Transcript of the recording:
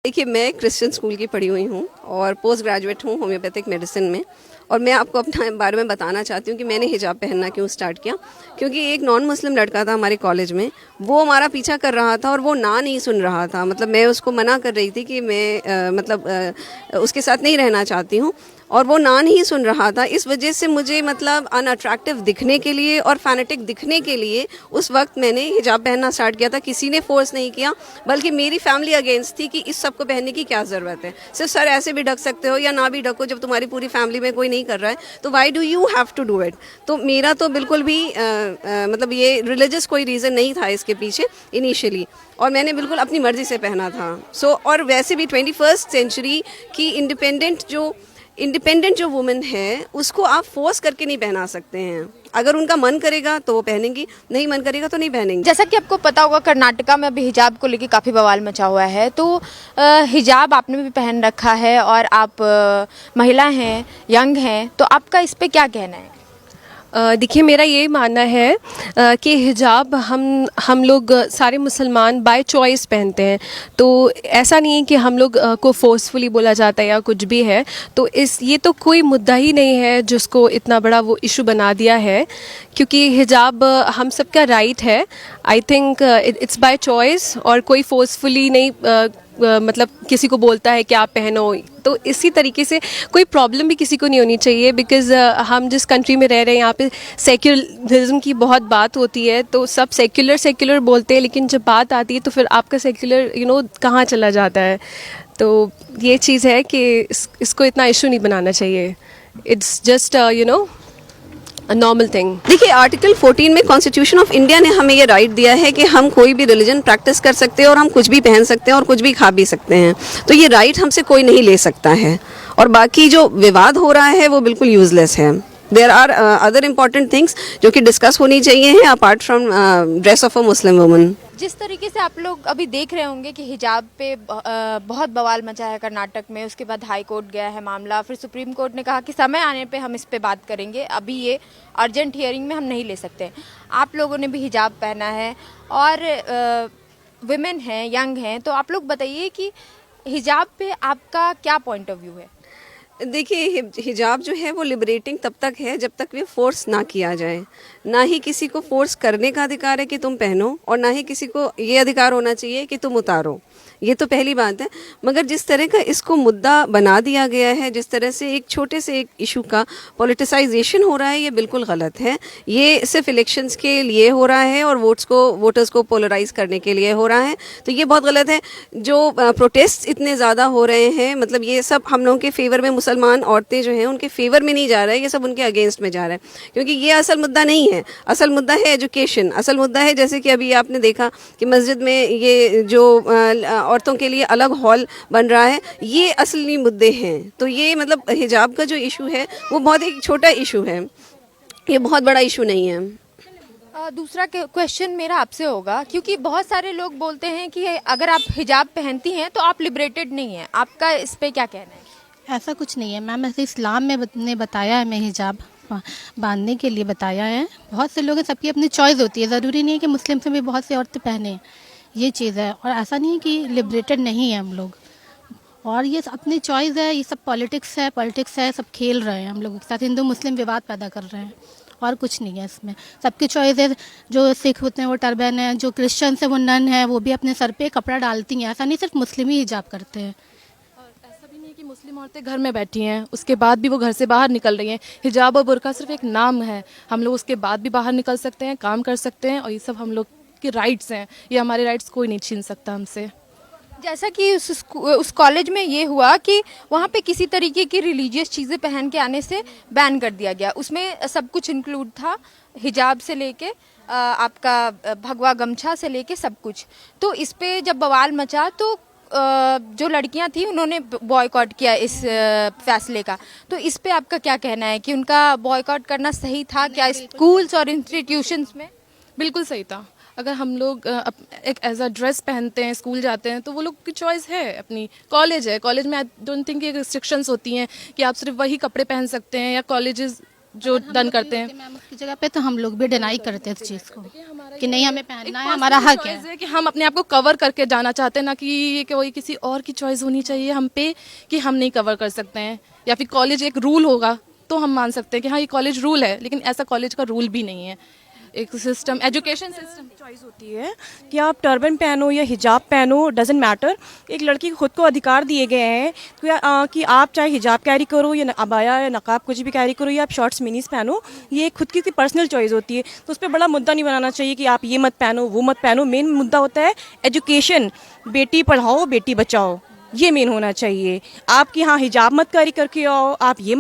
देखिए, मैं Christian school की पढ़ी हुई हूँ और पोस्ट ग्रेजुएट हूँ होम्योपैथिक मेडिसिन में। और मैं आपको अपने बारे में बताना चाहती हूँ कि मैंने हिजाब पहनना क्यों स्टार्ट किया। क्योंकि एक नॉन मुस्लिम लड़का था हमारे कॉलेज में, वो हमारा पीछा कर रहा था और वो ना नहीं सुन रहा था। मतलब मैं उसको मना कर रही थी कि मैं उसके साथ नहीं रहना चाहती हूँ, और वो ना नहीं सुन रहा था। इस वजह से मुझे मतलब अनअट्रैक्टिव दिखने के लिए और फैनेटिक दिखने के लिए उस वक्त मैंने हिजाब पहनना स्टार्ट किया था। किसी ने फोर्स नहीं किया, बल्कि मेरी फैमिली अगेंस्ट थी कि इस सब को पहनने की क्या ज़रूरत है। सिर्फ सर ऐसे भी ढक सकते हो या ना भी ढको, जब तुम्हारी पूरी फैमिली में कोई नहीं कर रहा है तो why do you have to do it. तो मेरा तो बिल्कुल भी मतलब ये रिलीजियस कोई रीज़न नहीं था इसके पीछे इनिशियली, और मैंने बिल्कुल अपनी मर्ज़ी से पहना था। और वैसे भी 21st सेंचुरी की इंडिपेंडेंट जो वुमेन है उसको आप फोर्स करके नहीं पहना सकते हैं। अगर उनका मन करेगा तो वो पहनेंगी, नहीं मन करेगा तो नहीं पहनेंगी। जैसा कि आपको पता होगा, कर्नाटका में अभी हिजाब को लेके काफ़ी बवाल मचा हुआ है। तो हिजाब आपने भी पहन रखा है और आप महिला हैं, यंग हैं, तो आपका इस पे क्या कहना है? देखिए, मेरा ये मानना है कि हिजाब हम लोग सारे मुसलमान बाय चॉइस पहनते हैं। तो ऐसा नहीं है कि हम लोग को फोर्सफुली बोला जाता है या कुछ भी है। तो ये तो कोई मुद्दा ही नहीं है जिसको इतना बड़ा वो इशू बना दिया है, क्योंकि हिजाब हम सबका राइट है। I think it's by choice, और कोई फोर्सफुली नहीं मतलब किसी को बोलता है कि आप पहनो। तो इसी तरीके से कोई प्रॉब्लम भी किसी को नहीं होनी चाहिए, बिकॉज़ हम जिस कंट्री में रह रहे हैं यहाँ पे सेक्युलरिज्म की बहुत बात होती है। तो सब सेक्युलर बोलते हैं, लेकिन जब बात आती है तो फिर आपका सेक्युलर कहाँ चला जाता है। तो ये चीज़ है कि इसको इतना इशू नहीं बनाना चाहिए। It's just normal thing. देखिए, आर्टिकल 14 में कॉन्स्टिट्यूशन ऑफ इंडिया ने हमें ये राइट दिया है कि हम कोई भी रिलीजन प्रैक्टिस कर सकते हैं और हम कुछ भी पहन सकते हैं और कुछ भी खा भी सकते हैं। तो ये राइट हमसे कोई नहीं ले सकता है, और बाकी जो विवाद हो रहा है वो बिल्कुल यूजलेस है। There are other important things जो कि डिस्कस होनी चाहिए हैं apart from dress of a Muslim woman. जिस तरीके से आप लोग अभी देख रहे होंगे कि हिजाब पे बहुत बवाल मचा है कर्नाटक में, उसके बाद हाई कोर्ट गया है मामला, फिर सुप्रीम कोर्ट ने कहा कि समय आने पे हम इस पे बात करेंगे, अभी ये अर्जेंट हियरिंग में हम नहीं ले सकते। आप लोगों ने भी हिजाब पहना है और विमेन हैं, यंग हैं, तो आप लोग बताइए कि हिजाब पे आपका क्या पॉइंट ऑफ व्यू है? देखिए, हिजाब जो है वो लिबरेटिंग तब तक है जब तक वे फोर्स ना किया जाए। ना ही किसी को फोर्स करने का अधिकार है कि तुम पहनो, और ना ही किसी को ये अधिकार होना चाहिए कि तुम उतारो। ये तो पहली बात है। मगर जिस तरह का इसको मुद्दा बना दिया गया है, जिस तरह से एक छोटे से एक इशू का पॉलिटिसाइजेशन हो रहा है, ये बिल्कुल गलत है। ये सिर्फ इलेक्शंस के लिए हो रहा है और वोटर्स को पोलराइज करने के लिए हो रहा है। तो ये बहुत गलत है। जो प्रोटेस्ट इतने ज़्यादा हो रहे हैं, मतलब ये सब हम लोगों के फेवर में, मुसलमान औरतें जो हैं उनके फेवर में नहीं जा रहा है, ये सब उनके अगेंस्ट में जा रहा है। क्योंकि ये असल मुद्दा नहीं है। असल मुद्दा है एजुकेशन। असल मुद्दा है, जैसे कि अभी आपने देखा कि मस्जिद में ये जो औरतों के लिए अलग हॉल बन रहा है, ये असली मुद्दे हैं। तो ये मतलब हिजाब का जो इशू है वो बहुत एक छोटा इशू है, ये बहुत बड़ा इशू नहीं है। दूसरा क्वेश्चन मेरा आपसे होगा, क्योंकि बहुत सारे लोग बोलते हैं कि अगर आप हिजाब पहनती हैं तो आप लिबरेटेड नहीं हैं। आपका इस पे क्या कहना है? ऐसा कुछ नहीं है मैम। ऐसे इस्लाम में ने बताया है, मैं हिजाब बांधने के लिए बताया है। बहुत से लोग हैं, सबकी अपनी चॉइस होती है। ज़रूरी नहीं है कि मुस्लिम से भी बहुत सी औरतें पहने, ये चीज़ है। और ऐसा नहीं है कि लिबरेटेड नहीं है हम लोग, और ये अपनी चॉइस है। ये सब पॉलिटिक्स है, सब खेल रहे हैं हम लोगों के साथ, हिंदू मुस्लिम विवाद पैदा कर रहे हैं, और कुछ नहीं है इसमें। सबकी चॉइस है। जो सिख होते हैं वो टर्बन है, जो क्रिश्चियन है वो नन है, वो भी अपने सर पे कपड़ा डालती हैं। ऐसा नहीं सिर्फ मुस्लिम ही हिजाब करते हैं। ऐसा भी नहीं है कि मुस्लिम औरतें घर में बैठी हैं, उसके बाद भी वो घर से बाहर निकल रही हैं। हिजाब और बुर्का सिर्फ एक नाम है। हम लोग उसके बाद भी बाहर निकल सकते हैं, काम कर सकते हैं, और ये सब हम लोग के राइट्स हैं। ये हमारे राइट्स कोई नहीं छीन सकता हमसे। जैसा कि उस कॉलेज में ये हुआ कि वहाँ पे किसी तरीके की रिलीजियस चीज़ें पहन के आने से बैन कर दिया गया। उसमें सब कुछ इंक्लूड था, हिजाब से लेके आपका भगवा गमछा से लेके सब कुछ। तो इस पे जब बवाल मचा तो जो लड़कियां थी उन्होंने बॉयकॉट किया इस फैसले का। तो इस पे आपका क्या कहना है कि उनका बॉयकॉट करना सही था क्या स्कूल्स और इंस्टीट्यूशंस में? बिल्कुल सही था। अगर हम लोग एक एज अ ड्रेस पहनते हैं, स्कूल जाते हैं, तो वो लोग की चॉइस है अपनी। कॉलेज है, कॉलेज में आई डोंट थिंक ये रिस्ट्रिक्शंस होती हैं कि आप सिर्फ वही कपड़े पहन सकते हैं, या कॉलेजेस जो डन करते हैं। मैम उसकी जगह पे तो हम लोग भी डिनाई करते हैं इस चीज़ को कि नहीं हमें पहनना है, हमारा हक है। चॉइस है कि हम अपने आप को कवर करके जाना चाहते हैं, ना कि ये कोई किसी और की चॉइस होनी चाहिए हम पे कि हम नहीं कवर कर सकते हैं, या फिर कॉलेज एक रूल होगा तो हम मान सकते हैं कि हाँ ये कॉलेज रूल है, लेकिन ऐसा कॉलेज का रूल भी नहीं है। एक सिस्टम, एजुकेशन सिस्टम चॉइस होती है कि आप टर्बन पहनो या हिजाब पहनो, डजेंट मैटर। एक लड़की को खुद को अधिकार दिए गए हैं कि आप चाहे हिजाब कैरी करो या अबाया या नकाब कुछ भी कैरी करो, या आप शॉर्ट्स मिनीस पहनो, ये खुद की पर्सनल चॉइस होती है। तो उस पर बड़ा मुद्दा नहीं बनाना चाहिए कि आप ये मत पहनो वो मत पहनो। मेन मुद्दा होता है एजुकेशन, बेटी पढ़ाओ बेटी बचाओ, ये मेन होना चाहिए। आप कि हाँ हिजाब मत कैरी करके आओ, आप ये